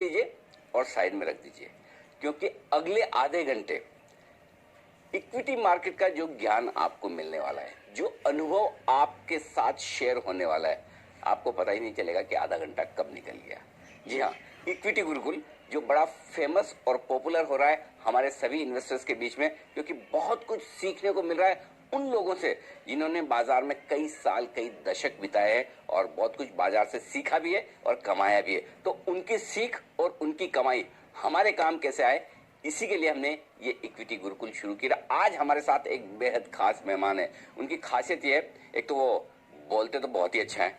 दीजिए और साइड में रख दीजिए, क्योंकि अगले आधे घंटे इक्विटी मार्केट का जो ज्ञान आपको मिलने वाला है, जो अनुभव आपके साथ शेयर होने वाला है, आपको पता ही नहीं चलेगा कि आधा घंटा कब निकल गया। जी हाँ, इक्विटी गुरुकुल जो बड़ा फेमस और पॉपुलर हो रहा है हमारे सभी इन्वेस्टर्स के बीच में, क्योंकि बहुत कुछ सीखने को मिल रहा है उन लोगों से जिन्होंने बाजार में कई साल कई दशक बिताए हैं और बहुत कुछ बाजार से सीखा भी है और कमाया भी है। तो उनकी सीख और उनकी कमाई हमारे काम कैसे आए, इसी के लिए हमने ये इक्विटी गुरुकुल शुरू किया। आज हमारे साथ एक बेहद खास मेहमान है। उनकी खासियत ये है, एक तो वो बोलते तो बहुत ही अच्छा है,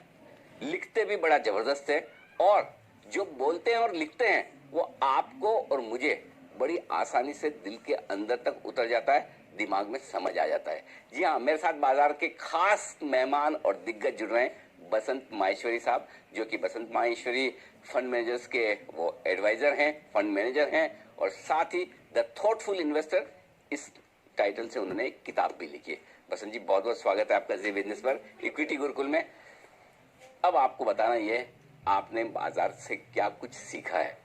लिखते भी बड़ा जबरदस्त है, और जो बोलते हैं और लिखते हैं वो आपको और मुझे बड़ी आसानी से दिल के अंदर तक उतर जाता है, दिमाग में समझ आ जाता है। जी हाँ, मेरे साथ बाजार के खास मेहमान और दिग्गज जुड़ रहे हैं। बसंत माहेश्वरी साहब, जो कि बसंत माहेश्वरी फंड मैनेजर्स के वो एडवाइजर हैं, फंड मैनेजर हैं, और साथ ही द थॉटफुल इन्वेस्टर, इस टाइटल से उन्होंने एक किताब भी लिखी है। बसंत जी, बहुत बहुत स्वागत है आपका जी बिजनेस पर, इक्विटी गुरुकुल में। अब आपको बताना ये, आपने बाजार से क्या कुछ सीखा है।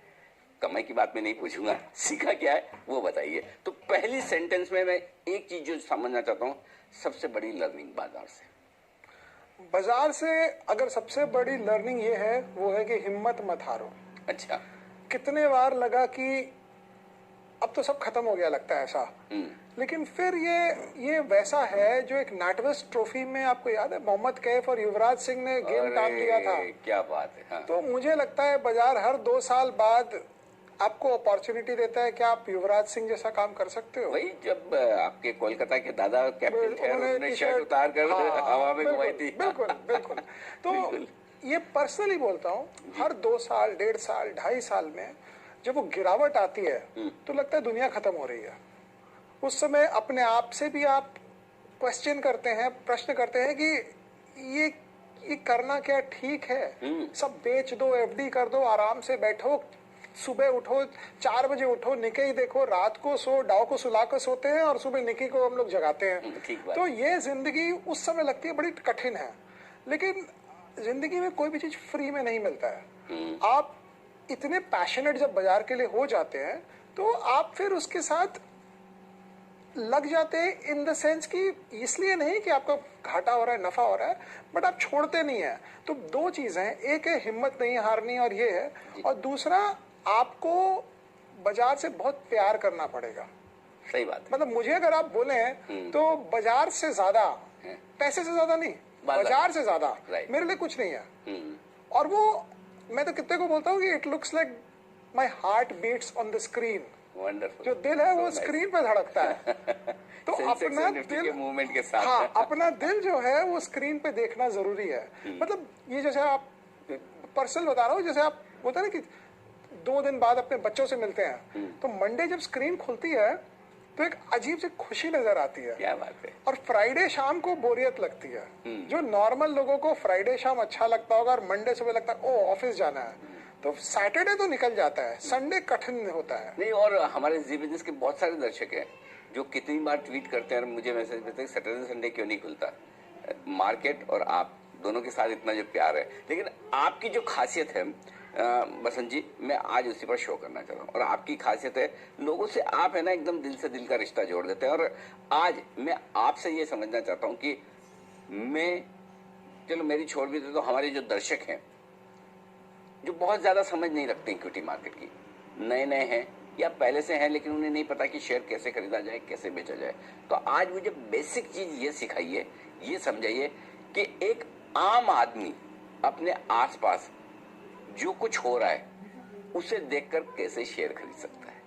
कमाई की बात मैं नहीं पूछूंगा, सीखा क्या है वो बताइए। तो पहली सेंटेंस में मैं एक चीज जो समझना चाहता हूँ, सबसे बड़ी लर्निंग बाजार से अगर सबसे बड़ी लर्निंग ये है, वो है कि हिम्मत मत हारो। अच्छा, कितने बार लगा कि अब तो सब खत्म हो गया, लगता है ऐसा, लेकिन फिर ये वैसा है जो एक नाटवेस्ट ट्रॉफी में, आपको याद है मोहम्मद कैफ और युवराज सिंह ने गेम टांग लिया था। क्या बात है। हाँ। तो मुझे लगता है बाजार हर 2 साल बाद आपको अपॉर्चुनिटी देता है कि आप युवराज सिंह जैसा काम कर सकते हो। वही जब आपके कोलकाता के दादा कैप्टन थे, उन्होंने शर्ट उतार कर हवा में घुमाई थी। बिल्कुल बिल्कुल। तो ये पर्सनली बोलता हूँ, हर 2 साल, 1.5 साल, 2.5 साल में जब वो गिरावट आती है तो लगता है दुनिया खत्म हो रही है। उस समय अपने आप से भी आप क्वेश्चन करते हैं, प्रश्न करते हैं कि ये करना क्या ठीक है। सब बेच दो, एफडी कर दो, आराम से बैठो, सुबह उठो, 4 बजे उठो, निके ही देखो, रात को सो, डाव को सुला कर सोते हैं और सुबह निकी को हम लोग जगाते हैं। तो ये जिंदगी उस समय लगती है बड़ी कठिन है, लेकिन जिंदगी में कोई भी चीज फ्री में नहीं मिलता है। आप इतने पैशनेट जब बाजार के लिए हो जाते हैं तो आप फिर उसके साथ लग जाते हैं, इन द सेंस कि इसलिए नहीं कि आपका घाटा हो रहा है, नफा हो रहा है, बट आप छोड़ते नहीं है। तो 2 चीजें हैं, एक है हिम्मत नहीं हारनी, और ये है, और दूसरा आपको बाजार से बहुत प्यार करना पड़ेगा। सही बात है। मतलब मुझे अगर आप बोले हैं तो बाजार से ज्यादा, पैसे से ज्यादा नहीं, बाजार से ज्यादा मेरे लिए कुछ नहीं है। और वो मैं तो कितने को बोलता हूँ कि it looks like my heart beats on the screen. Wonderful. जो दिल है वो स्क्रीन पे धड़कता है। तो अपना दिल मूवमेंट के साथ, हाँ, अपना दिल जो है वो स्क्रीन पे देखना जरूरी है। मतलब ये जैसे आप पर्सनल बता रहा हूँ, जैसे आप बोलते हैं ना कि 2 दिन बाद अपने बच्चों से मिलते हैं, तो मंडे जब स्क्रीन खुलती है तो एक अजीब सी खुशी नजर आती है। क्या बात है। और फ्राइडे शाम को बोरियत लगती है। जो नॉर्मल लोगों को फ्राइडे शाम अच्छा लगता होगा और मंडे सुबह लगता है ओ ऑफिस जाना है, तो सैटरडे तो निकल जाता है, संडे कठिन होता है। नहीं, और हमारे जी बिजनेस के बहुत सारे दर्शक हैं जो कितनी बार ट्वीट करते हैं और मुझे मैसेज भेजते हैं सैटरडे संडे क्यों नहीं खुलता। मार्केट और आप दोनों के साथ इतना जो प्यार है, लेकिन आपकी जो खासियत है बसंत जी, मैं आज उसी पर शो करना चाहता हूँ। और आपकी खासियत है, लोगों से आप है ना एकदम दिल से दिल का रिश्ता जोड़ देते हैं। और आज मैं आपसे ये समझना चाहता हूँ कि मैं, चलो मेरी छोड़ भी दे, तो हमारे जो दर्शक हैं जो बहुत ज्यादा समझ नहीं रखते इक्विटी मार्केट की, नए नए हैं या पहले से हैं, लेकिन उन्हें नहीं पता कि शेयर कैसे खरीदा जाए, कैसे बेचा जाए, तो आज मुझे बेसिक चीज ये सिखाइए, ये समझाइए कि एक आम आदमी अपने आसपास जो कुछ हो रहा है उसे देखकर कैसे शेयर खरीद सकता है,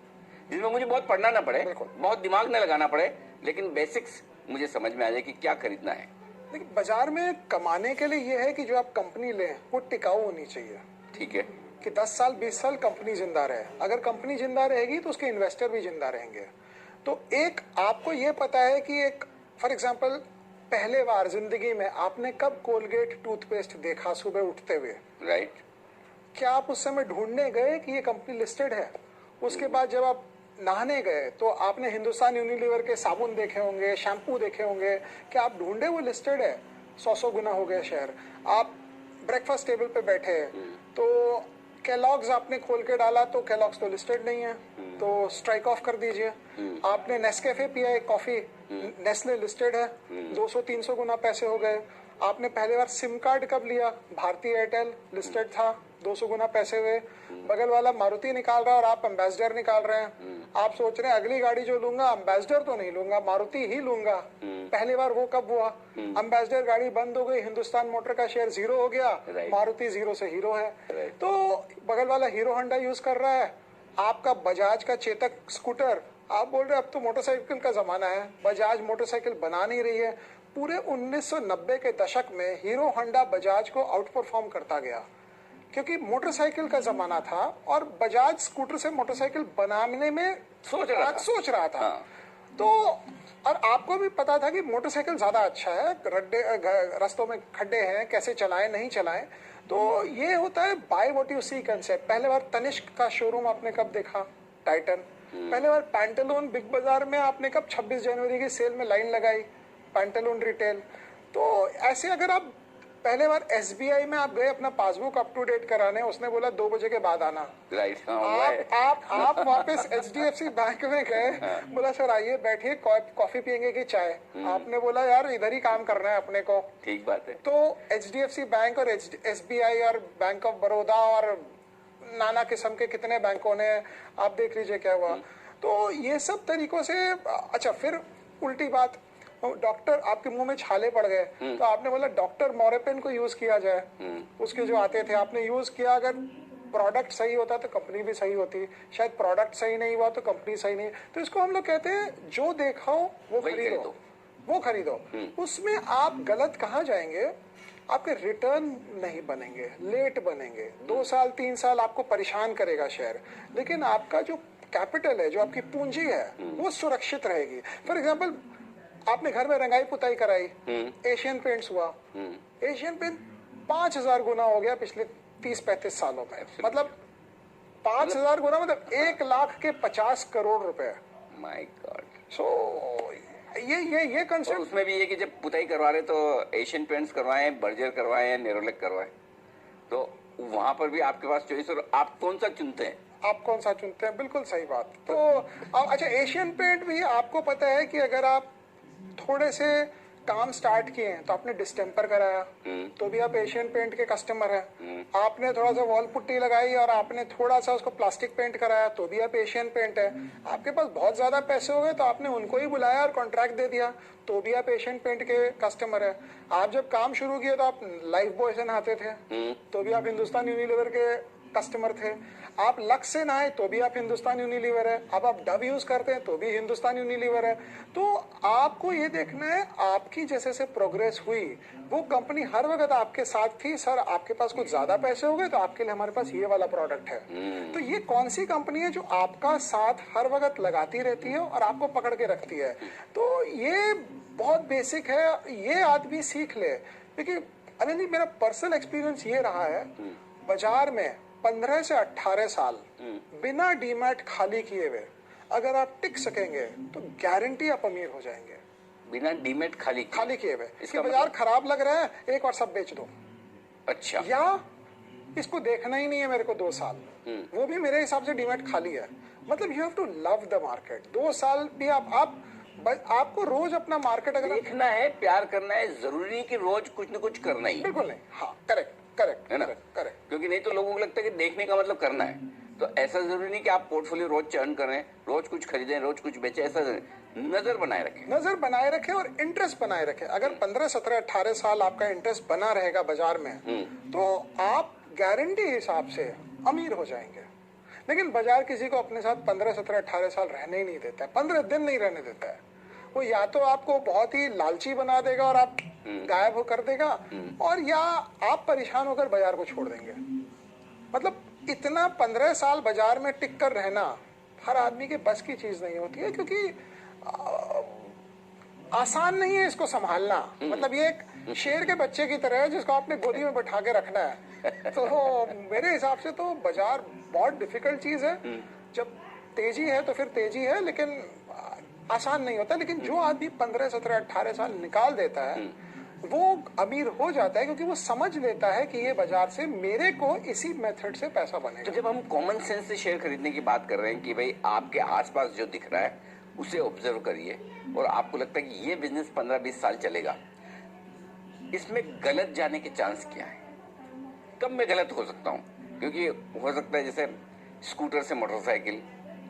जिसमें मुझे बहुत पढ़ना ना पड़े, बहुत दिमाग न लगाना पड़े, लेकिन बेसिक्स मुझे समझ में आ जाए कि क्या खरीदना है। लेकिन बाजार में कमाने के लिए ये है कि जो आप कंपनी लें वो टिकाऊ होनी चाहिए। ठीक है, कि 10 साल 20 साल कंपनी जिंदा रहे। अगर कंपनी जिंदा रहेगी तो उसके इन्वेस्टर भी जिंदा रहेंगे। तो एक आपको ये पता है कि एक फॉर एग्जांपल पहले बार जिंदगी में आपने कब कोलगेट टूथपेस्ट देखा सुबह उठते हुए, राइट? क्या आप उस समय ढूंढने गए कि ये कंपनी लिस्टेड है? उसके बाद जब आप नहाने गए तो आपने हिंदुस्तान यूनिलीवर के साबुन देखे होंगे, शैम्पू देखे होंगे, क्या आप ढूंढे वो लिस्टेड है? 100 गुना हो गए शेयर। आप ब्रेकफास्ट टेबल पे बैठे तो केलॉग्स आपने खोल के डाला तो केलॉग्स तो लिस्टेड नहीं है, तो स्ट्राइक ऑफ कर दीजिए। आपने नेस्कैफे पिया है कॉफी, नेस्ले लिस्टेड है, 200-300 गुना पैसे हो गए। आपने पहली बार सिम कार्ड कब लिया, भारतीय एयरटेल लिस्टेड था, 200 गुना पैसे हुए। बगल वाला मारुति निकाल रहा है और आप एम्बेसडर निकाल रहे हैं। आप सोच रहे हैं अगली गाड़ी जो लूंगा एम्बेसडर तो नहीं लूंगा, मारुति ही लूंगा। पहली बार वो कब हुआ, एम्बेसडर गाड़ी बंद हो गई, हिंदुस्तान मोटर का शेयर 0 हो गया, मारुति 0 से हीरो है। तो बगल वाला हीरो होंडा यूज कर रहा है, आपका बजाज का चेतक स्कूटर, आप बोल रहे हैं अब तो मोटरसाइकिल का जमाना है, बजाज मोटरसाइकिल बना नहीं रही है। पूरे 1990 के दशक में हीरो होंडा बजाज को आउट परफॉर्म करता गया, क्योंकि मोटरसाइकिल का जमाना था और बजाज स्कूटर से मोटरसाइकिल बनाने में सोच रहा था। हाँ। तो और आपको भी पता था कि मोटरसाइकिल ज्यादा अच्छा है, रास्तों में खड्डे हैं, कैसे चलाएं नहीं चलाएं। तो ये होता है by what you see concept. पहले बार तनिष्क का शोरूम आपने कब देखा, टाइटन। पहले बार पैंटालून बिग बाजार में आपने कब 26 जनवरी की सेल में लाइन लगाई, पैंटालून रिटेल। तो ऐसे अगर आप पहले बार एसबीआई में आप गए अपना पासबुक अप टू डेट कराने, उसने बोला 2 बजे के बाद आना। राइट। आप वापस एचडीएफसी बैंक में गए, बोला सर आइए बैठिए, कॉफी पियेंगे कि चाय। आपने बोला यार इधर ही काम करना है अपने को। ठीक बात है। तो एचडीएफसी बैंक और एसबीआई और बैंक ऑफ बड़ौदा और नाना किस्म के कितने बैंकों ने, आप देख लीजिए क्या हुआ। तो ये सब तरीकों से। अच्छा, फिर उल्टी बात, डॉक्टर आपके मुंह में छाले पड़ गए तो आपने बोला डॉक्टर मोरेपेन को यूज किया जाए। उसके जो आते थे आपने यूज किया, अगर प्रोडक्ट सही होता तो कंपनी भी सही होती, शायद प्रोडक्ट सही नहीं हुआ तो कंपनी सही नहीं। तो इसको हम लोग कहते हैं जो देखा हो वो खरीदो। उसमें आप गलत कहाँ जाएंगे, आपके रिटर्न नहीं बनेंगे, लेट बनेंगे, 2 साल 3 साल आपको परेशान करेगा शेयर, लेकिन आपका जो कैपिटल है, जो आपकी पूंजी है, वो सुरक्षित रहेगी। फॉर एग्जाम्पल आपने घर में रंगाई पुताई कराई, एशियन पेंट्स हुआ, एशियन पेंट 5000 गुना हो गया पिछले 30-35 सालों में। मतलब 5000 गुना मतलब 1,50,000 करोड़ रुपए। My God. सो ये कंसेप्ट। उसमें भी ये कि जब पुताई करवा रहे तो एशियन पेंट्स करवाएं, बर्जर करवाएं, नेरोलेक करवाएं, तो वहां पर भी आपके पास चॉइस, और आप कौन सा चुनते हैं? आप कौन सा चुनते हैं, बिल्कुल सही बात। तो अच्छा, एशियन पेंट भी आपको पता है कि अगर आप थोड़े से काम स्टार्ट किए हैं तो आपने डिस्टेम्पर कराया तो भी आप एशियन पेंट के कस्टमर हैं। आपने थोड़ा सा वॉल पुट्टी लगाई और आपने थोड़ा सा उसको प्लास्टिक पेंट कराया तो भी आप एशियन पेंट है। आपके पास बहुत ज्यादा पैसे हो गए तो आपने उनको ही बुलाया और कॉन्ट्रैक्ट दे दिया तो भी आप एशियन पेंट के कस्टमर है। आप जब काम शुरू किए तो आप लाइफ बॉय से नहाते थे तो भी आप हिंदुस्तान यूनिलीवर के कस्टमर थे। आप लक्स से नहाए तो भी आप हिंदुस्तान यूनिलीवर है। अब आप डव यूज करते हैं तो भी हिंदुस्तान यूनिलीवर है। तो आपको ये देखना है आपकी जैसे से प्रोग्रेस हुई, वो कंपनी हर वक्त आपके साथ थी। सर आपके पास कुछ ज्यादा पैसे हो गए तो आपके लिए हमारे पास ये वाला प्रोडक्ट है। तो ये कौन सी कंपनी है जो आपका साथ हर वक्त लगाती रहती है और आपको पकड़ के रखती है। तो ये बहुत बेसिक है, ये आदमी सीख ले। क्योंकि अरे नहीं, मेरा पर्सनल एक्सपीरियंस ये रहा है, बाजार में 15 से 18 साल बिना डीमैट खाली किए हुए अगर आप टिक सकेंगे तो गारंटी आप अमीर हो जाएंगे। बिना डीमैट खाली किए हुए, इसका बाजार खराब लग रहा है, एक और सब बेच दो। अच्छा। या इसको देखना ही नहीं है मेरे को 2 साल, वो भी मेरे हिसाब से डीमैट खाली है। मतलब you have to love the market. 2 साल भी आपको रोज अपना मार्केट अगर देखना है, प्यार करना है, जरूरी नहीं कि रोज कुछ न कुछ करना ही। बिल्कुल नहीं। हाँ, करेक्ट है ना, करेक्ट। क्योंकि नहीं तो लोगों को लगता है कि देखने का मतलब करना है। तो ऐसा जरूरी नहीं कि आप पोर्टफोलियो रोज चर्न करें, रोज कुछ खरीदें, रोज कुछ बेचें। ऐसा नजर बनाए रखें और इंटरेस्ट बनाए रखें। अगर 15, 17, 18 साल आपका इंटरेस्ट बना रहेगा बाजार में तो आप गारंटी हिसाब से अमीर हो जाएंगे। लेकिन बाजार किसी को अपने साथ 15, 17, 18 साल रहने ही नहीं देता है, 15 दिन नहीं रहने देता है। वो या तो आपको बहुत ही लालची बना देगा और आप गायब हो कर देगा, और या आप परेशान होकर बाजार को छोड़ देंगे। मतलब इतना 15 साल बाजार में टिक कर रहना हर आदमी के बस की चीज नहीं होती है, क्योंकि आसान नहीं है इसको संभालना। मतलब ये एक शेर के बच्चे की तरह है जिसको आपने गोदी में बैठा के रखना है। तो मेरे हिसाब से तो बाजार बहुत डिफिकल्ट चीज है। जब तेजी है तो फिर तेजी है, लेकिन आसान नहीं होता। लेकिन जो आदमी 15, 17, 18 साल निकाल देता है वो अमीर हो जाता है क्योंकि वो समझ लेता है कि ये बाजार से मेरे को इसी मेथड से पैसा बनेगा। तो जब हम कॉमन सेंस से शेयर खरीदने की बात कर रहे हैं कि भाई आपके आसपास जो दिख रहा है उसे ऑब्जर्व करिए और आपको लगता है कि ये बिजनेस 15-20 साल चलेगा, इसमें गलत जाने के चांस क्या है? कब मैं गलत हो सकता हूँ? क्योंकि हो सकता है जैसे स्कूटर से मोटरसाइकिल,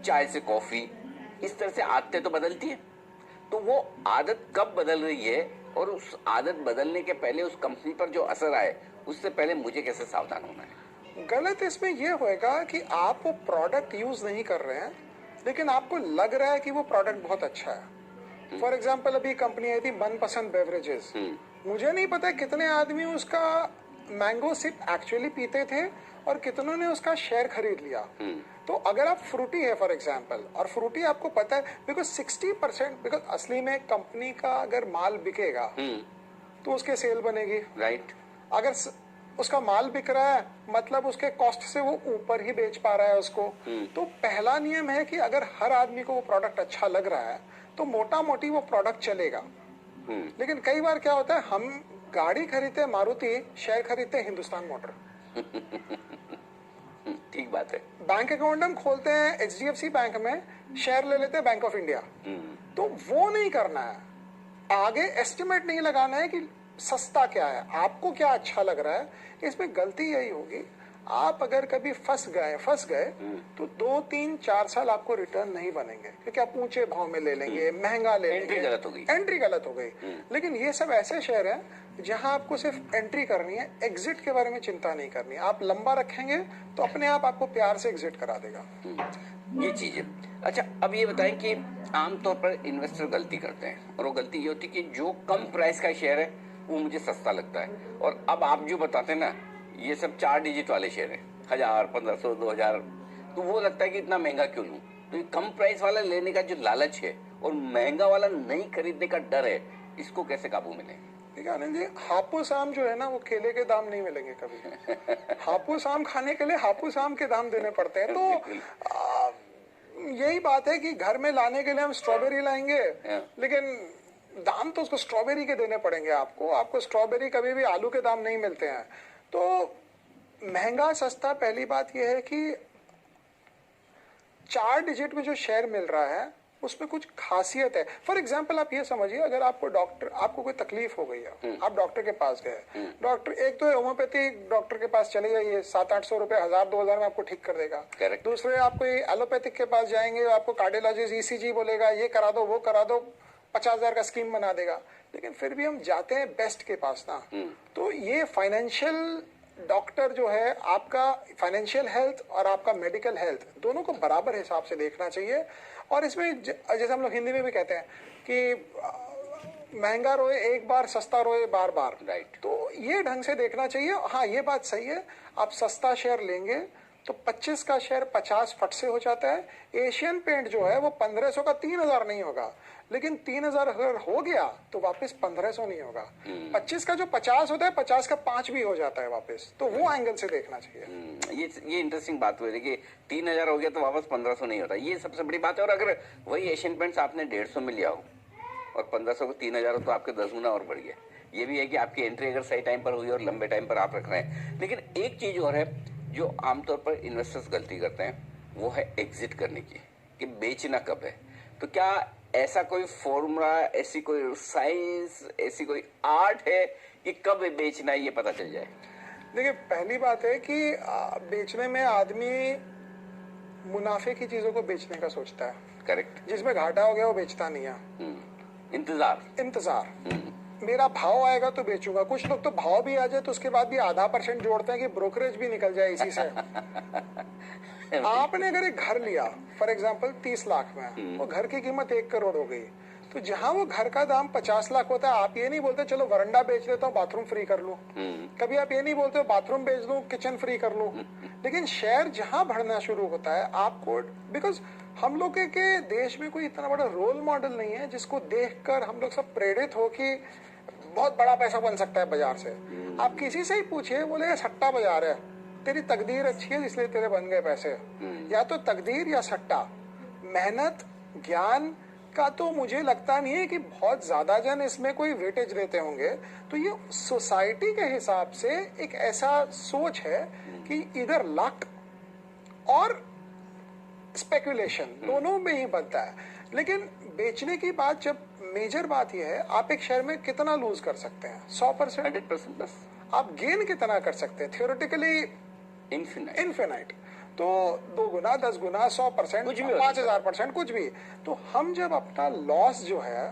चाय से कॉफी, इस तरह से आदतें तो बदलती है। तो वो आदत कब बदल रही है और उस आदत बदलने के पहले उस कंपनी पर जो असर आए उससे पहले मुझे कैसे सावधान होना है? गलत इसमें यह होएगा कि आप वो प्रोडक्ट यूज नहीं कर रहे हैं लेकिन आपको लग रहा है कि वो प्रोडक्ट बहुत अच्छा है। फॉर एग्जाम्पल अभी कंपनी आई थी मनपसंद बेवरेजेस, मुझे नहीं पता कितने आदमी उसका मैंगो सिप एक्चुअली पीते थे और कितनों ने उसका शेयर खरीद लिया। तो अगर आप फ्रूटी है फॉर एग्जाम्पल, और फ्रूटी आपको पता है बिकॉज 60%, बिकॉज असली में कंपनी का अगर माल बिकेगा तो उसके सेल बनेगी, राइट। अगर उसका माल बिक रहा है मतलब उसके कॉस्ट से वो ऊपर ही बेच पा रहा है उसको। तो पहला नियम है कि अगर हर आदमी को वो प्रोडक्ट अच्छा लग रहा है तो मोटा मोटी वो प्रोडक्ट चलेगा। लेकिन कई बार क्या होता है, हम गाड़ी खरीदते हैं मारुति, शेयर खरीदते हैं हिंदुस्तान मोटर। ठीक बात है। बैंक अकाउंट हम खोलते हैं HDFC बैंक में, शेयर ले लेते हैं बैंक ऑफ इंडिया। तो वो नहीं करना है, आगे एस्टिमेट नहीं लगाना है कि सस्ता क्या है, आपको क्या अच्छा लग रहा है। इसमें गलती यही होगी, आप अगर कभी फंस गए तो 2-3-4 साल आपको रिटर्न नहीं बनेंगे क्योंकि आप ऊंचे भाव में ले लेंगे, महंगा ले लेंगे, एंट्री गलत हो गई। लेकिन ये सब ऐसे शेयर हैं जहां आपको सिर्फ एंट्री करनी है, एग्जिट के बारे में चिंता नहीं करनी है। आप लंबा रखेंगे तो अपने आप आपको प्यार से एग्जिट करा देगा। ये चीज है। अच्छा, अब ये बताएं कि आमतौर पर इन्वेस्टर गलती करते हैं और वो गलती ये होती है कि जो कम प्राइस का शेयर है वो मुझे सस्ता लगता है, और अब आप जो बताते हैं ना ये सब 4 डिजिट वाले शेयर है, 1000, 1500, 2000, तो वो लगता है कि इतना महंगा क्यों लूं। तो ये कम प्राइस वाला लेने का जो लालच है और महंगा वाला नहीं खरीदने का डर है, इसको कैसे काबू में लें? देखिए आनंद जी, हापुस आम जो है ना वो केले के दाम नहीं मिलेंगे कभी। हापुस आम खाने के लिए हापुस आम के दाम देने पड़ते हैं। तो यही बात है कि घर में लाने के लिए हम स्ट्रॉबेरी लाएंगे लेकिन दाम तो उसको स्ट्रॉबेरी के देने पड़ेंगे। आपको स्ट्रॉबेरी कभी भी आलू के दाम नहीं मिलते हैं। तो महंगा सस्ता, पहली बात यह है कि 4 डिजिट में जो शेयर मिल रहा है उसमें कुछ खासियत है। फॉर एग्जाम्पल आप ये समझिए, अगर आपको कोई तकलीफ हो गई है, आप डॉक्टर के पास गए, डॉक्टर एक तो होम्योपैथी डॉक्टर के पास चले जाइए, 700-800 रुपए, 1000-2000 में आपको ठीक कर देगा। दूसरे आप कोई एलोपैथिक के पास जाएंगे, आपको कार्डियोलॉजिस्ट ECG बोलेगा, ये करा दो वो करा दो, 50,000 का स्कीम बना देगा। लेकिन फिर भी हम जाते हैं बेस्ट के पास ना। तो ये फाइनेंशियल डॉक्टर जो है, आपका फाइनेंशियल हेल्थ और आपका मेडिकल हेल्थ दोनों को बराबर हिसाब से देखना चाहिए। और इसमें जैसे हम लोग हिंदी में भी कहते हैं कि महंगा रोए एक बार, सस्ता रोए बार बार। राइट। तो ये ढंग से देखना चाहिए। हाँ, ये बात सही है, आप सस्ता शेयर लेंगे तो 25 का शेयर 50 फट से हो जाता है। एशियन पेंट जो है वो 1500 का 3000 नहीं होगा, लेकिन 3000 अगर हो गया तो वापस 1500 नहीं होगा। 25 का जो 50 होता है, 50 का 5 भी हो जाता है वापस। तो वो एंगल से देखना चाहिए। ये इंटरेस्टिंग बात हुई कि 3000 हो गया तो वापस 1500 नहीं होता, ये सबसे बड़ी बात है। और अगर वही एशियन पेंट्स आपने 150 में लिया हो और 1500 को 3000 हो तो आपके 10 गुना और बढ़ गया। ये भी है कि आपकी एंट्री अगर सही टाइम पर हुई और लंबे टाइम पर आप रख रहे हैं। लेकिन एक चीज और है जो आमतौर पर इन्वेस्टर्स गलती करते हैं, वो है एग्जिट करने की, कि बेचना कब है। तो क्या ऐसा कोई फॉर्मूला, ऐसी कोई साइंस, ऐसी कोई आर्ट है कि कब बेचना है ये पता चल जाए? देखिए, पहली बात है कि बेचने में आदमी मुनाफे की चीजों को बेचने का सोचता है। करेक्ट। जिसमें घाटा हो गया वो बेचता नहीं है। इंतजार मेरा भाव आएगा तो बेचूंगा। कुछ लोग तो भाव भी आ जाए तो उसके बाद भी आधा % जोड़ते हैं कि ब्रोकरेज भी निकल जाए इसी से। आपने अगर एक घर लिया फॉर एग्जांपल 30 लाख में, वो घर की कीमत 1 करोड़ हो गई, तो जहां वो घर का दाम 50 लाख होता है, आप ये नहीं बोलते चलो वरंडा बेच लेता हूँ बाथरूम फ्री कर लूं। कभी आप ये नहीं बोलते बाथरूम बेच दूं किचन फ्री कर लूं। लेकिन शेयर जहां बढ़ना शुरू होता है आपको, बिकॉज हम लोग के देश में कोई इतना बड़ा रोल मॉडल नहीं है जिसको देखकर हम लोग सब प्रेरित हो कि बहुत बड़ा पैसा बन सकता है बाजार से। आप किसी से ही पूछिए, बोलेगा सट्टा बाजार है, तेरी तकदीर अच्छी है इसलिए तेरे बन गए पैसे। या तो तकदीर या सट्टा। मेहनत, ज्ञान, का तो मुझे लगता नहीं है कि बहुत ज्यादा जन इसमें कोई वेटेज देते होंगे। तो ये सोसाइटी के हिसाब से एक ऐसा सोच है कि इधर लक और स्पेकुलेशन दोनों में ही बनता है। लेकिन बेचने की बात, जब मेजर बात यह है आप एक शेयर में कितना लूज कर सकते हैं, 100%, 100% बस। आप गेन कितना कर सकते हैं, थियोरेटिकली इन्फिनाइट। तो 2 गुना, 10 गुना, 100%, कुछ भी, 5000%, कुछ भी। तो हम जब अपना लॉस जो है,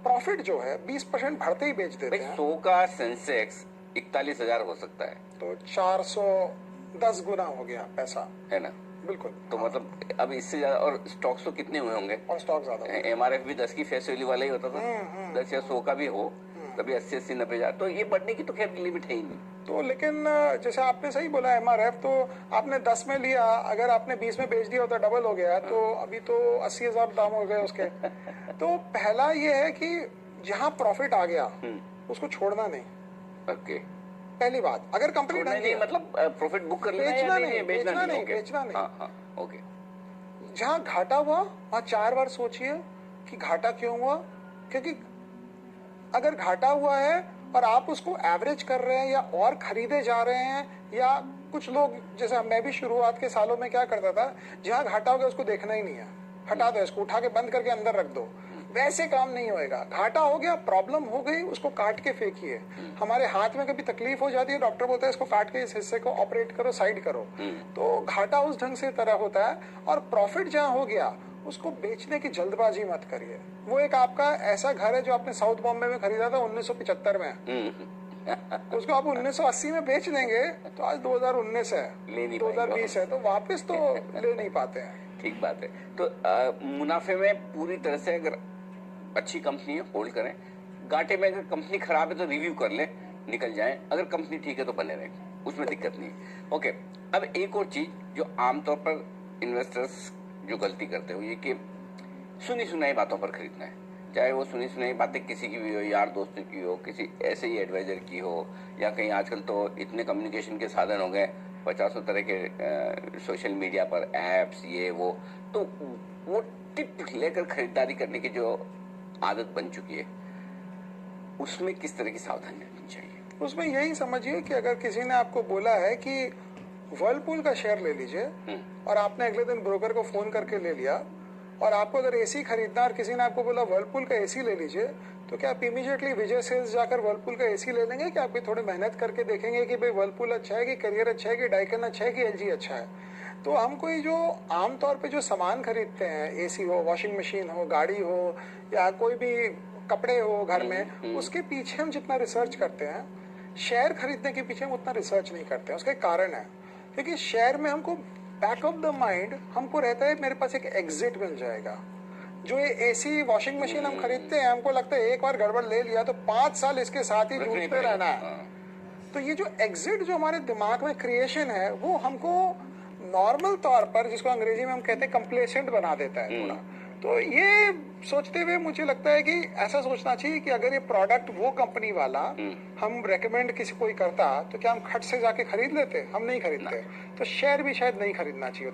प्रॉफिट जो है 20% भरते ही बेच देते हैं। 100 का सेंसेक्स 41,000 हो सकता है, तो 410 गुना हो गया पैसा, है ना। बिल्कुल। तो मतलब अब इससे ज्यादा, और स्टॉक्स तो कितने हुए होंगे, और स्टॉक ज्यादा, MRF भी 10 की फेस वैल्यू वाला ही होता था, 10 या 100 का भी हो, कभी 80-80, 90,000, तो ये बढ़ने की तो खैर लिमिट है ही नहीं। तो लेकिन जैसे आपने सही बोला MRF, तो आपने 10 में लिया, अगर आपने 20 में बेच दिया तो डबल हो गया, तो अभी तो 80,000 दाम हो गए उसके। तो पहला ये है कि जहां प्रॉफिट आ गया उसको छोड़ना नहीं। ओके, पहली बात, अगर कंपनी नहीं मतलब प्रॉफिट बुक कर लेना है या नहीं, बेचना नहीं, बेचना नहीं। हाँ, ओके। जहां घाटा हुआ वहां 4 बार सोचिए कि घाटा क्यों हुआ, क्योंकि अगर घाटा हुआ है और आप उसको एवरेज कर रहे हैं या और खरीदे जा रहे हैं, या कुछ लोग, जैसे मैं भी शुरुआत के सालों में क्या करता था, जहां घाटा हो गया उसको देखना ही नहीं है, हटा दो इसको, उठा के बंद करके अंदर रख दो। वैसे काम नहीं होएगा। घाटा हो गया, प्रॉब्लम हो गई, उसको काट के फेंकिए। हमारे हाथ में कभी तकलीफ हो जाती है, डॉक्टर बोलता है इसको काट के इस हिस्से को ऑपरेट करो, साइड करो। तो घाटा उस ढंग से तरह होता है। और प्रॉफिट जहां हो गया उसको बेचने की जल्दबाजी मत करिए। वो एक आपका ऐसा घर है जो आपने साउथ बॉम्बे में खरीदा था 1975 में, उसको आप 1980 में बेच देंगे तो आज 2019 है, 2020 है, तो वापस तो ले नहीं पाते हैं। ठीक बात है। तो मुनाफे में पूरी तरह से अगर अच्छी कंपनी है होल्ड करें, घाटे में अगर कंपनी खराब है तो रिव्यू कर ले, निकल जाएं, अगर कंपनी ठीक है तो बने रहें, उसमें दिक्कत नहीं। ओके, अब एक और चीज जो आमतौर पर इन्वेस्टर्स जो गलती करते हो, ये कि सुनी सुनाई बातों पर खरीदना है, चाहे वो सुनी सुनाई बातें किसी की भी हो, यार दोस्तों की हो, किसी ऐसे ही एडवाइजर की हो, या कहीं आजकल तो इतने कम्युनिकेशन के साधन हो गए, 50 तरह के सोशल मीडिया पर एप्स, ये वो, तो वो टिप लेकर खरीदारी करने की जो आदत बन चुकी है, उसमें किस तरह की सावधानी रखनी चाहिए? उसमें यही समझिए कि अगर किसी ने आपको बोला है कि वर्लपूल का शेयर ले लीजिए, और आपने अगले दिन ब्रोकर को फोन करके ले लिया, और आपको अगर एसी खरीदना और किसी ने आपको बोला वर्लपूल का एसी ले लीजिए, तो क्या आप इमीडिएटली विजय सेल्स जाकर वर्लपूल का एसी ले लेंगे, कि आप भी थोड़ी मेहनत करके देखेंगे कि भाई वर्लपूल अच्छा है, कि करियर अच्छा है, कि डाइकन अच्छा है, कि LG अच्छा है? तो हम कोई जो आमतौर पे जो सामान खरीदते हैं, एसी हो, वॉशिंग मशीन हो, गाड़ी हो, या कोई भी कपड़े हो घर में, उसके पीछे हम जितना रिसर्च करते हैं, शेयर खरीदने के पीछे हम उतना रिसर्च नहीं करते हैं। उसका कारण है क्योंकि शेयर में हमको बैक ऑफ द माइंड हमको रहता है मेरे पास एक एग्जिट मिल जाएगा। जो ये एसी वॉशिंग मशीन हम खरीदते हैं, हमको लगता है एक बार गड़बड़ ले लिया तो 5 साल इसके साथ ही जूझते रहना है। तो ये जो एग्जिट जो हमारे दिमाग में क्रिएशन है, वो हमको नॉर्मल तौर पर, जिसको अंग्रेजी में हम कहते हैं कंप्लेसेंट बना देता है थोड़ा। तो ये सोचते हुए मुझे लगता है कि ऐसा सोचना चाहिए कि अगर ये प्रोडक्ट वो कंपनी वाला हम रेकमेंड किसी कोई करता, तो क्या हम खट से जाके खरीद लेते? हम नहीं खरीदते। तो शेयर भी शायद नहीं खरीदना चाहिए।